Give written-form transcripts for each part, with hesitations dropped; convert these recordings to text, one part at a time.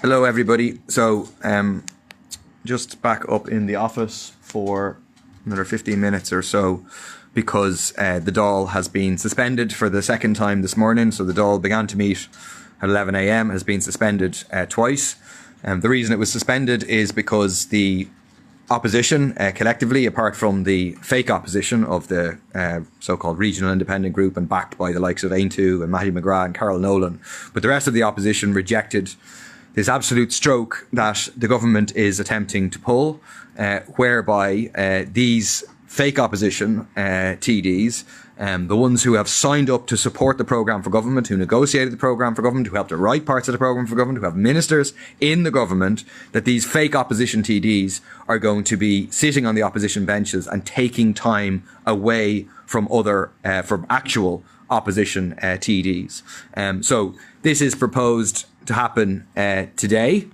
Hello, everybody. So, just back up in the office for another 15 minutes or so because the Dáil has been suspended for the second time this morning. So the Dáil began to meet at 11 a.m, has been suspended twice. The reason it was suspended is because the opposition collectively, apart from the fake opposition of the so-called regional independent group and backed by the likes of Aontú and Matthew McGrath and Carol Nolan, but the rest of the opposition rejected this absolute stroke that the government is attempting to pull, whereby these fake opposition TDs, the ones who have signed up to support the programme for government, who negotiated the programme for government, who helped to write parts of the programme for government, who have ministers in the government, that these fake opposition TDs are going to be sitting on the opposition benches and taking time away from from actual opposition TDs. So this is proposed to happen today,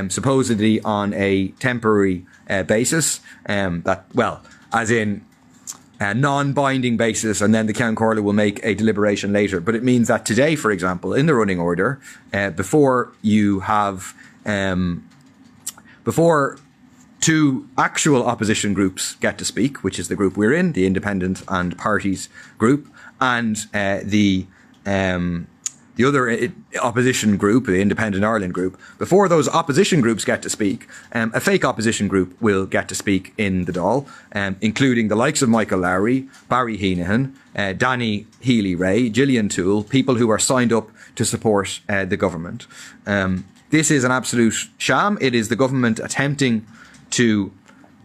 supposedly on a temporary basis, as in a non-binding basis, and then the Ceann Comhairle will make a deliberation later. But it means that today, for example, in the running order, before two actual opposition groups get to speak, which is the group we're in, the Independent and Parties group, and the other opposition group, the Independent Ireland group, before those opposition groups get to speak, a fake opposition group will get to speak in the Dáil, including the likes of Michael Lowry, Barry Heenahan, Danny Healy-Rae, Gillian Toole, people who are signed up to support the government. This is an absolute sham. It is the government attempting to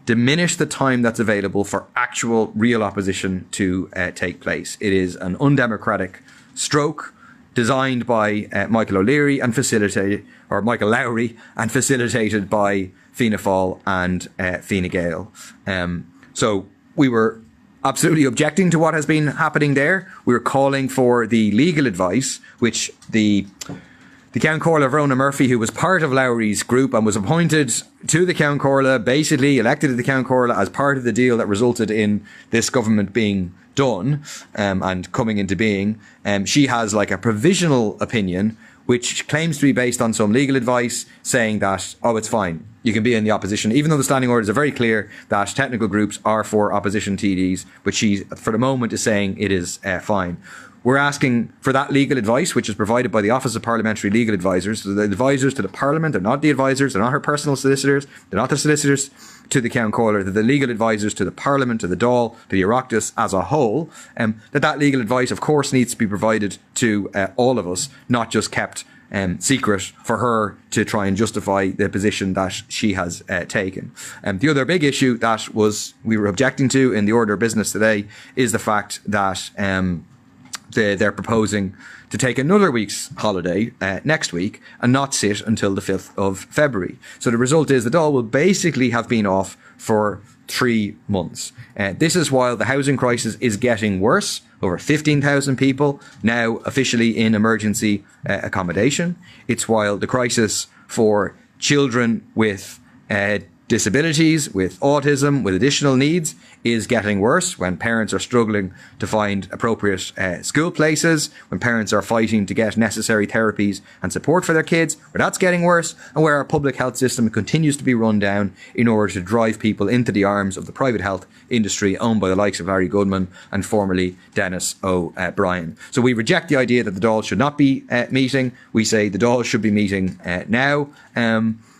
diminish the time that's available for actual real opposition to take place. It is an undemocratic stroke designed by Michael Lowry and facilitated by Fianna Fáil and Fine Gael. So we were absolutely objecting to what has been happening there. We were calling for the legal advice, which the Ceann Comhairle, Verona Murphy, who was part of Lowry's group and was appointed to the Ceann Comhairle, basically elected to the Ceann Comhairle as part of the deal that resulted in this government being done and coming into being. She has like a provisional opinion which claims to be based on some legal advice saying that, oh, it's fine, you can be in the opposition, even though the standing orders are very clear that technical groups are for opposition TDs, but she, for the moment, is saying it is fine. We're asking for that legal advice, which is provided by the Office of Parliamentary Legal Advisors. So the advisors to the Parliament, they're not the advisors, they're not her personal solicitors, they're not the solicitors to the Ceann Comhairle, they're the legal advisors to the Parliament, to the Dáil, to the Oireachtas as a whole. That legal advice, of course, needs to be provided to all of us, not just kept secret for her to try and justify the position that she has taken. The other big issue that we were objecting to in the order of business today is the fact that they're proposing to take another week's holiday next week and not sit until the 5th of February. So the result is the Dáil will basically have been off for 3 months. This is while the housing crisis is getting worse. Over 15,000 people now officially in emergency accommodation. It's while the crisis for children with disabilities, with autism, with additional needs is getting worse, when parents are struggling to find appropriate school places, when parents are fighting to get necessary therapies and support for their kids, where that's getting worse, and where our public health system continues to be run down in order to drive people into the arms of the private health industry owned by the likes of Larry Goodman and formerly Dennis O'Brien. So we reject the idea that the Dáil should not be meeting. We say the Dáil should be meeting now.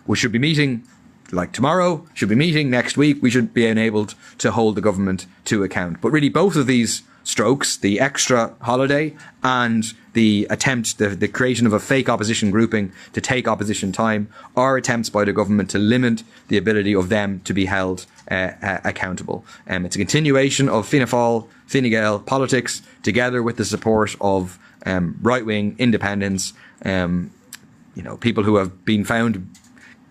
We should be meeting like tomorrow, should be meeting next week. We should be enabled to hold the government to account. But really both of these strokes, the extra holiday and the attempt, the creation of a fake opposition grouping to take opposition time, are attempts by the government to limit the ability of them to be held accountable. It's a continuation of Fianna Fáil, Fine Gael politics, together with the support of right-wing independents, people who have been found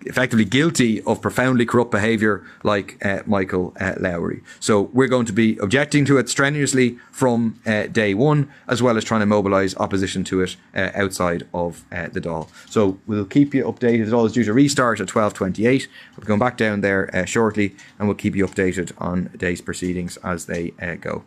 effectively guilty of profoundly corrupt behaviour like Michael Lowry. So we're going to be objecting to it strenuously from day one, as well as trying to mobilise opposition to it outside of the Dáil. So we'll keep you updated. The Dáil is due to restart at 12:28. We'll be going back down there shortly, and we'll keep you updated on the day's proceedings as they go.